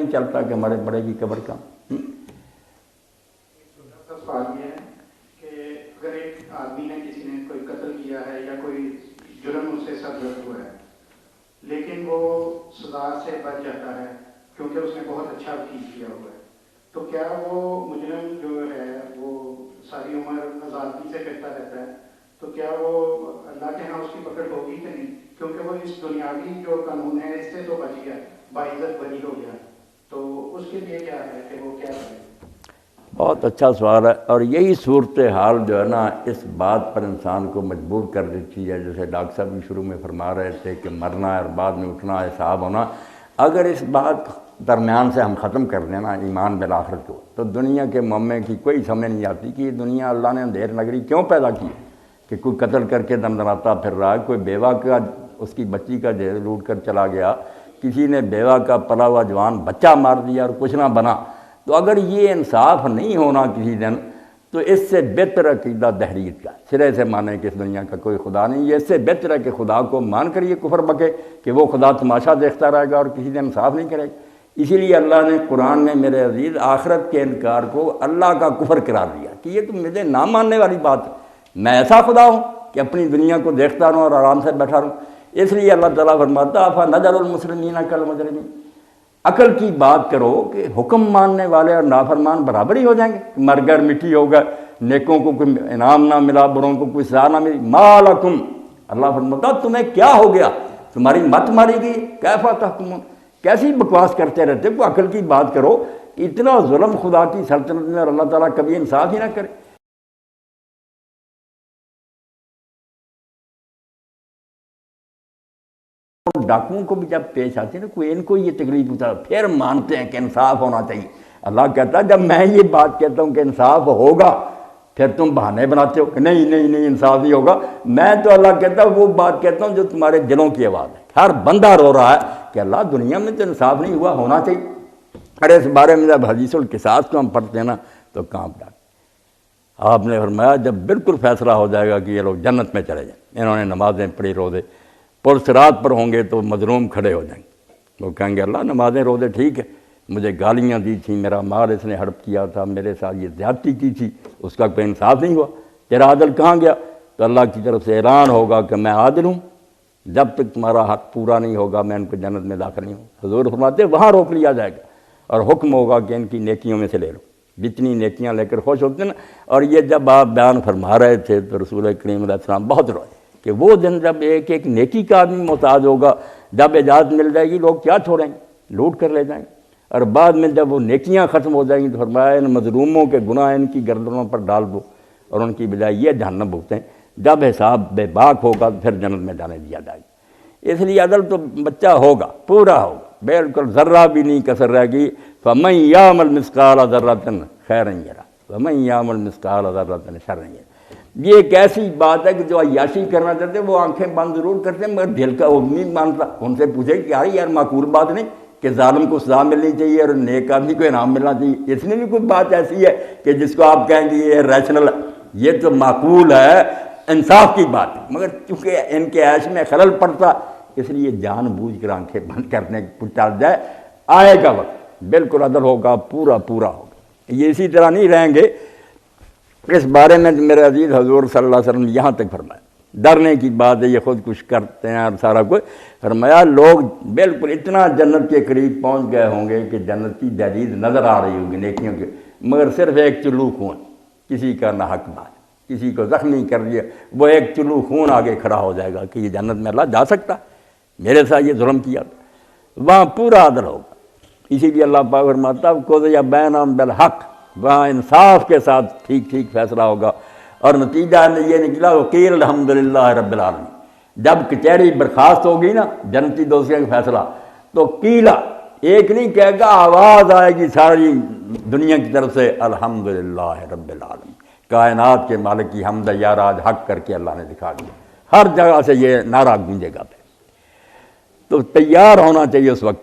نہیں چلتا کہ ہمارے بڑے کی قبر کا۔ سوال یہ ہے کہ اگر ایک آدمی نے کسی نے کوئی قتل کیا ہے یا کوئی جرم اس سے سرزد ہوا ہے، لیکن وہ سزا سے بچ جاتا ہے کیونکہ اس نے بہت اچھا وکیل کیا ہوا ہے، تو کیا وہ مجرم جو ہے وہ ساری عمر آزادی سے پھرتا رہتا ہے؟ تو کیا وہ اللہ کے ہاں اس کی پکڑ ہوگی کہ نہیں؟ کیونکہ وہ اس دنیاوی جو قانون ہے اس سے تو بچ گیا، باعزت بری ہو گیا، تو اس کے لیے کیا ہے کہ وہ کیا کرے؟ بہت اچھا سوال ہے، اور یہی صورتحال جو ہے نا اس بات پر انسان کو مجبور کر دیتی ہے، جیسے ڈاکٹر صاحب بھی شروع میں فرما رہے تھے کہ مرنا ہے اور بعد میں اٹھنا، حساب ہونا۔ اگر اس بات درمیان سے ہم ختم کر دیں نا ایمان بالآخرت کو، تو دنیا کے معاملے کی کوئی سمجھ نہیں آتی کہ یہ دنیا اللہ نے اندھیر نگری کیوں پیدا کی، کہ کوئی قتل کر کے دندناتا پھر رہا ہے، کوئی بیوہ کا اس کی بچی کا جہیز لوٹ کر چلا گیا، کسی نے بیوہ کا پلا ہوا جوان بچہ مار دیا اور کچھ نہ بنا۔ تو اگر یہ انصاف نہیں ہونا کسی دن، تو اس سے بہتر عقیدہ دہریت کا، سرے سے مانے کہ اس دنیا کا کوئی خدا نہیں، یہ اس سے بہتر ہے کہ خدا کو مان کر یہ کفر بکے کہ وہ خدا تماشا دیکھتا رہے گا اور کسی دن انصاف نہیں کرے گا۔ اسی لیے اللہ نے قرآن میں میرے عزیز آخرت کے انکار کو اللہ کا کفر قرار دیا کہ یہ تو مجھے نہ ماننے والی بات ہے، میں ایسا خدا ہوں کہ اپنی دنیا کو دیکھتا رہوں اور آرام سے بیٹھا رہوں۔ اس لیے اللہ تعالیٰ فرماتا فَنَجْعَلُ الْمُسْلِمِينَ كَالْمُجْرِمِينَ، عقل کی بات کرو کہ حکم ماننے والے اور نافرمان برابر ہی ہو جائیں گے، مر گر مٹی ہوگا، نیکوں کو کوئی انعام نہ ملا، بروں کو کوئی سزا نہ ملی۔ مَا لَكُمْ، اللہ فرماتا تمہیں کیا ہو گیا، تمہاری مت ماری گئی، کیف تحکمون، کیسی بکواس کرتے رہتے، کوئی عقل کی بات کرو۔ اتنا ظلم خدا کی سلطنت میں اور اللہ تعالیٰ کبھی انصاف ہی نہ کرے۔ ڈاکوؤں کو بھی جب پیش آتے ہیں نا کوئی، ان کو یہ تکلیف ہوتا ہے، پھر مانتے ہیں کہ انصاف ہونا چاہیے۔ اللہ کہتا ہے جب میں یہ بات کہتا ہوں کہ انصاف ہوگا، پھر تم بہانے بناتے ہو کہ نہیں نہیں نہیں انصاف نہیں ہوگا۔ میں تو اللہ کہتا ہے وہ بات کہتا ہوں جو تمہارے دلوں کی آواز ہے۔ ہر بندہ رو رہا ہے کہ اللہ دنیا میں تو انصاف نہیں ہوا، ہونا چاہیے۔ ارے اس بارے میں جب حدیث القصاص کو ہم پڑھتے ہیں نا تو کانپ جاتے۔ آپ نے فرمایا جب بالکل فیصلہ ہو جائے گا کہ یہ لوگ جنت میں چلے جائیں، انہوں نے نمازیں پڑھی، روزے، پرصراط پر ہوں گے تو مظلوم کھڑے ہو جائیں گے، وہ کہیں گے اللہ نمازیں روزے ٹھیک ہے، مجھے گالیاں دی تھیں، میرا مال اس نے ہڑپ کیا تھا، میرے ساتھ یہ زیادتی کی تھی، اس کا کوئی انصاف نہیں ہوا، تیرا عدل کہاں گیا؟ تو اللہ کی طرف سے اعلان ہوگا کہ میں عادل ہوں، جب تک تمہارا حق پورا نہیں ہوگا میں ان کو جنت میں داخل نہیں ہوں۔ حضور فرماتے وہاں روک لیا جائے گا اور حکم ہوگا کہ ان کی نیکیوں میں سے لے لو، جتنی نیکیاں لے کر خوش ہوتے ہیں نا۔ اور یہ جب آپ بیان فرما رہے تھے تو رسول کریم علیہ السلام بہت روئے کہ وہ دن جب ایک ایک نیکی کا آدمی محتاج ہوگا، جب اجازت مل جائے گی لوگ کیا چھوڑیں گے، لوٹ کر لے جائیں گے، اور بعد میں جب وہ نیکیاں ختم ہو جائیں گی تو فرمایا ان مظلوموں کے گناہ ان کی گردنوں پر ڈال دو اور ان کی بجائے یہ جہنم بھگتیں، جب حساب بے باک ہوگا تو پھر جنت میں جانے دیا جائے گا۔ اس لیے عدل تو بچہ ہوگا، پورا ہوگا، بالکل ذرہ بھی نہیں کسر رہے گی۔ فَمَن يَعْمَلْ مِثْقَالَ ذَرَّةٍ خَيْرًا يَرَهُ وَمَن يَعْمَلْ مِثْقَالَ ذَرَّةٍ شَرًّا يَرَهُ۔ یہ ایک ایسی بات ہے کہ جو عیاشی کرنا چاہتے ہیں وہ آنکھیں بند ضرور کرتے ہیں مگر دل کا وہ نہیں مانتا۔ ان سے پوچھے کہ یار معقول بات نہیں کہ ظالم کو سزا ملنی چاہیے اور نیک آدمی کو انعام ملنا چاہیے، اس میں بھی کوئی بات ایسی ہے کہ جس کو آپ کہیں گے یہ ریشنل ہے، یہ تو معقول ہے، انصاف کی بات ہے، مگر چونکہ ان کے عیش میں خلل پڑتا اس لیے جان بوجھ کر آنکھیں بند کرنے کو چل جائے۔ آئے گا وقت بالکل عدل ہوگا، پورا پورا ہوگا۔ یہ اسی طرح نہیں رہیں گے۔ اس بارے میں میرے عزیز حضور صلی اللہ علیہ وسلم یہاں تک فرمایا، ڈرنے کی بات ہے، یہ خود کچھ کرتے ہیں اور سارا کچھ، فرمایا لوگ بالکل اتنا جنت کے قریب پہنچ گئے ہوں گے کہ جنت کی دہلیز نظر آ رہی ہوگی نیکیوں کے، مگر صرف ایک چلو خون، کسی کا نہ حق بات، کسی کو زخمی کر دیا، وہ ایک چلو خون آگے کھڑا ہو جائے گا کہ یہ جنت میں اللہ جا سکتا، میرے ساتھ یہ ظلم کیا تھا، وہاں پورا عدل ہوگا۔ اسی لیے اللہ پاک فرماتا قُضِیَ بَیْنَھُم بِالْحَقِّ، وہاں انصاف کے ساتھ ٹھیک ٹھیک فیصلہ ہوگا، اور نتیجہ یہ نکلا وقیل الحمدللہ رب العالمین۔ جب کچہری برخاست ہوگی نا جنتی دوستیوں کا فیصلہ تو قیلا ایک نہیں کہے گا، آواز آئے گی ساری دنیا کی طرف سے الحمدللہ رب العالمین، کائنات کے مالک کی حمد یار آج حق کر کے اللہ نے دکھا دیا، ہر جگہ سے یہ نعرہ گونجے گا۔ تو تیار ہونا چاہیے اس وقت